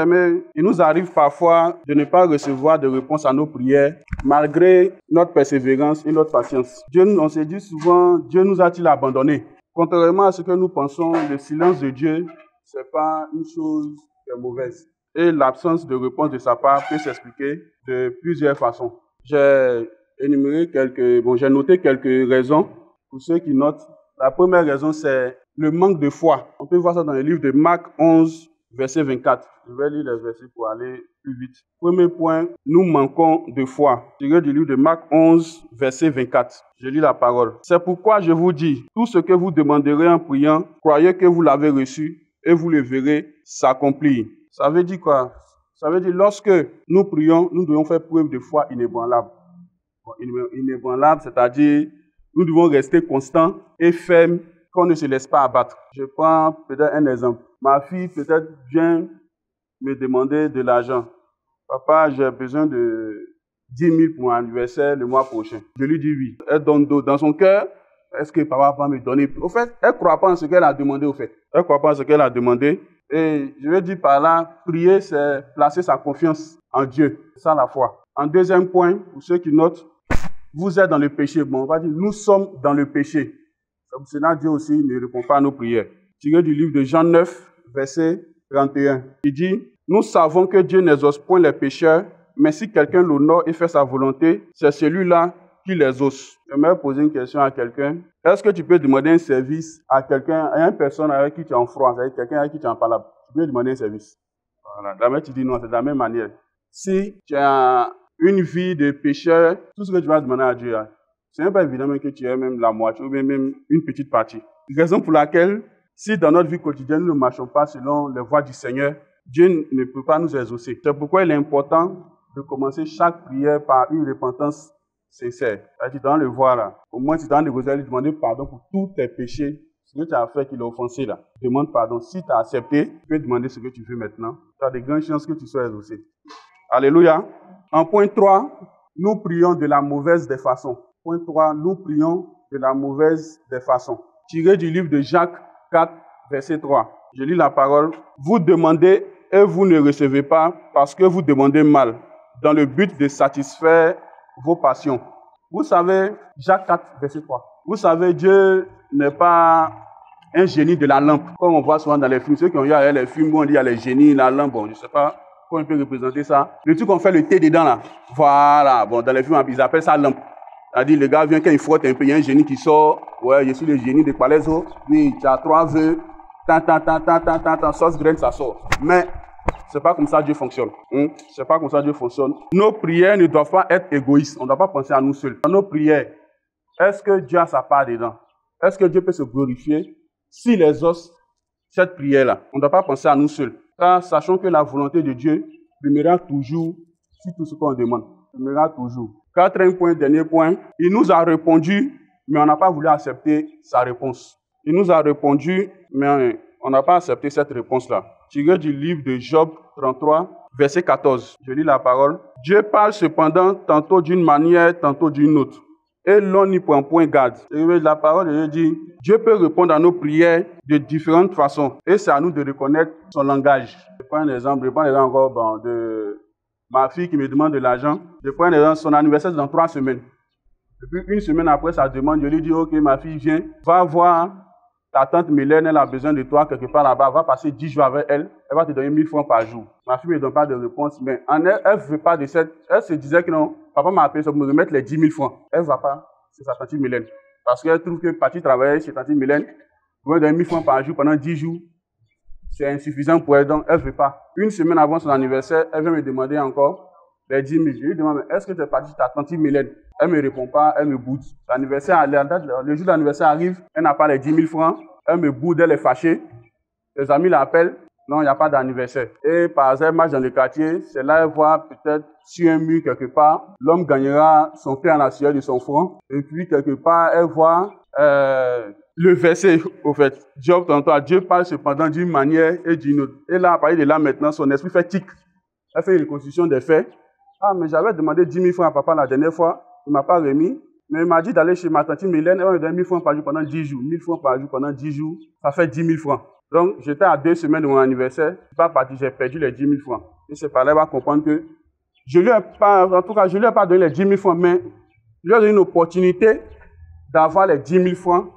Bien-aimés, il nous arrive parfois de ne pas recevoir de réponse à nos prières, malgré notre persévérance et notre patience. On se dit souvent, Dieu nous a-t-il abandonnés? Contrairement à ce que nous pensons, le silence de Dieu, ce n'est pas une chose qui est mauvaise. Et l'absence de réponse de sa part peut s'expliquer de plusieurs façons. J'ai noté quelques raisons pour ceux qui notent. La première raison, c'est le manque de foi. On peut voir ça dans le livre de Marc 11, verset 24. Je vais lire les versets pour aller plus vite. Premier point, nous manquons de foi. Tiré du livre de Marc 11, verset 24. Je lis la parole. C'est pourquoi je vous dis, tout ce que vous demanderez en priant, croyez que vous l'avez reçu et vous le verrez s'accomplir. Ça veut dire quoi? Ça veut dire lorsque nous prions, nous devons faire preuve de foi inébranlable. Inébranlable, c'est-à-dire nous devons rester constants et fermes, qu'on ne se laisse pas abattre. Je prends peut-être un exemple. Ma fille peut-être vient me demander de l'argent. Papa, j'ai besoin de 10 000 pour mon anniversaire le mois prochain. Je lui dis oui. Elle donne dans son cœur. Est-ce que papa va me donner? Au fait, elle ne croit pas en ce qu'elle a demandé au fait. Elle ne croit pas en ce qu'elle a demandé. Et je vais dire par là, prier, c'est placer sa confiance en Dieu. C'est ça la foi. En deuxième point, pour ceux qui notent, vous êtes dans le péché. Bon, on va dire, nous sommes dans le péché. Comme cela, Dieu aussi ne répond pas à nos prières. Tiré du livre de Jean 9, verset 31. Il dit, nous savons que Dieu n'exauce point les pécheurs, mais si quelqu'un l'honore et fait sa volonté, c'est celui-là qui les exauce. J'aimerais poser une question à quelqu'un. Est-ce que tu peux demander un service à quelqu'un, à une personne avec qui tu es en froid, avec quelqu'un avec qui tu es en palabre? Tu peux demander un service. Voilà. D'abord, tu dis non, c'est de la même manière. Si tu as une vie de pécheur, tout ce que tu vas demander à Dieu, ce n'est pas évident que tu aies même la moitié ou même une petite partie. Raison pour laquelle, si dans notre vie quotidienne, nous ne marchons pas selon les voies du Seigneur, Dieu ne peut pas nous exaucer. C'est pourquoi il est important de commencer chaque prière par une repentance sincère. Tu dois le voir là. Au moins, tu dois lui demander pardon pour tous tes péchés, ce que tu as fait qui l'a offensé là. Demande pardon. Si tu as accepté, tu peux demander ce que tu veux maintenant. Tu as de grandes chances que tu sois exaucé. Alléluia. En point 3, nous prions de la mauvaise des façons. Point 3, nous prions de la mauvaise des façons. Tiré du livre de Jacques 4, verset 3. Je lis la parole. Vous demandez et vous ne recevez pas parce que vous demandez mal, dans le but de satisfaire vos passions. Vous savez, Jacques 4, verset 3. Vous savez, Dieu n'est pas un génie de la lampe, comme on voit souvent dans les films. Ceux qui ont eu les films où on dit il y a les génies, la lampe, bon, je ne sais pas comment on peut représenter ça. Le truc qu'on fait le thé dedans là, voilà, bon, dans les films, ils appellent ça lampe. C'est-à-dire, le gars vient, quand il frotte un peu, il y a un génie qui sort. Ouais, je suis le génie de Palaiso. Oui, tu as 3 vœux. Sauce graine, ça sort. Mais, c'est pas comme ça Dieu fonctionne. C'est pas comme ça Dieu fonctionne. Nos prières ne doivent pas être égoïstes. On ne doit pas penser à nous seuls. Dans nos prières, est-ce que Dieu a sa part dedans? Est-ce que Dieu peut se glorifier s'il exauce cette prière-là? On ne doit pas penser à nous seuls. Car sachons que la volonté de Dieu primera toujours sur tout ce qu'on demande. Primera toujours. Quatrième point, dernier point. Il nous a répondu, mais on n'a pas voulu accepter sa réponse. Il nous a répondu, mais on n'a pas accepté cette réponse-là. Tiré du livre de Job 33, verset 14. Je lis la parole. Dieu parle cependant tantôt d'une manière, tantôt d'une autre. Et l'on n'y prend point garde. Et la parole de Dieu dit, Dieu peut répondre à nos prières de différentes façons. Et c'est à nous de reconnaître son langage. Je prends un exemple encore de ma fille qui me demande de l'argent. Je prends un exemple, son anniversaire c'est dans 3 semaines. Depuis 1 semaine après sa demande, je lui dis, ok, ma fille, viens, va voir ta tante Mylène, elle a besoin de toi quelque part là-bas, va passer 10 jours avec elle, elle va te donner 1000 francs par jour. Ma fille ne me donne pas de réponse, mais en elle, elle ne veut pas de cette... Elle se disait que non, papa m'a appelé pour me remettre les 10 000 francs. Elle ne va pas, c'est sa tante Mylène. Parce qu'elle trouve que partir travailler chez tante Mylène, pour me donner 1000 francs par jour pendant 10 jours, c'est insuffisant pour elle, donc elle ne veut pas. 1 semaine avant son anniversaire, elle vient me demander encore les 10 000. Je lui demande, est-ce que tu es parti chez ta tante Mylène? Elle ne me répond pas, elle me boude. Le jour de l'anniversaire arrive, elle n'a pas les 10 000 francs, elle me boude, elle est fâchée. Les amis l'appellent, non, il n'y a pas d'anniversaire. Et par exemple, elle marche dans le quartier, c'est là elle voit peut-être sur un mur quelque part, l'homme gagnera son pain en la sueur de son front. Et puis quelque part, elle voit le verset, au fait. Job, tantôt, Dieu parle cependant d'une manière et d'une autre. Et là, à partir de là maintenant, son esprit fait tic. Elle fait une reconstitution des faits. Ah, mais j'avais demandé 10 000 francs à papa la dernière fois, il ne m'a pas remis. Mais il m'a dit d'aller chez ma tante Mylène, elle m'a donné 1000 francs par jour pendant 10 jours. 1000 francs par jour pendant 10 jours, ça fait 10 000 francs. Donc, j'étais à 2 semaines de mon anniversaire. Je ne suis pas parti, j'ai perdu les 10 000 francs. Et ce par-là va comprendre que je lui ai pas, en tout cas, je lui ai pas donné les 10 000 francs, mais je lui ai donné une opportunité d'avoir les 10 000 francs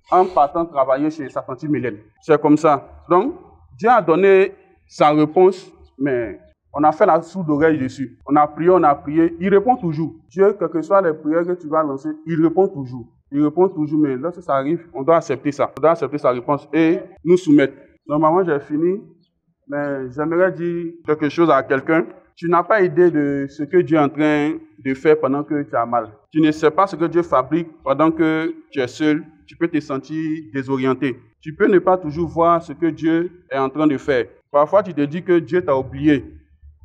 en partant travailler chez sa tante Mélène. C'est comme ça. Donc, Dieu a donné sa réponse, mais on a fait la sourde oreille dessus. On a prié. Il répond toujours. Dieu, quelles que soient les prières que tu vas lancer, il répond toujours. Il répond toujours, mais lorsque ça arrive, on doit accepter ça. On doit accepter sa réponse et nous soumettre. Normalement, j'ai fini, mais j'aimerais dire quelque chose à quelqu'un. Tu n'as pas idée de ce que Dieu est en train de faire pendant que tu as mal. Tu ne sais pas ce que Dieu fabrique pendant que tu es seul. Tu peux te sentir désorienté. Tu peux ne pas toujours voir ce que Dieu est en train de faire. Parfois, tu te dis que Dieu t'a oublié,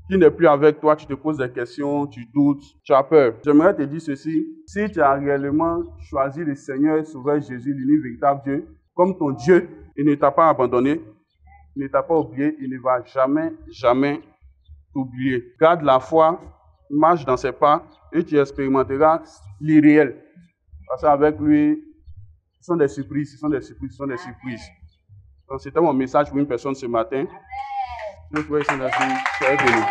qu'il n'est plus avec toi, tu te poses des questions, tu doutes, tu as peur. J'aimerais te dire ceci, si tu as réellement choisi le Seigneur et Sauveur Jésus, l'unique véritable Dieu, comme ton Dieu, il ne t'a pas abandonné, il ne t'a pas oublié, il ne va jamais t'oublier. Garde la foi, marche dans ses pas et tu expérimenteras l'irréel. Parce qu'avec lui, ce sont des surprises. Donc, c'était mon message pour une personne ce matin. Je vous souhaite une soirée bénie.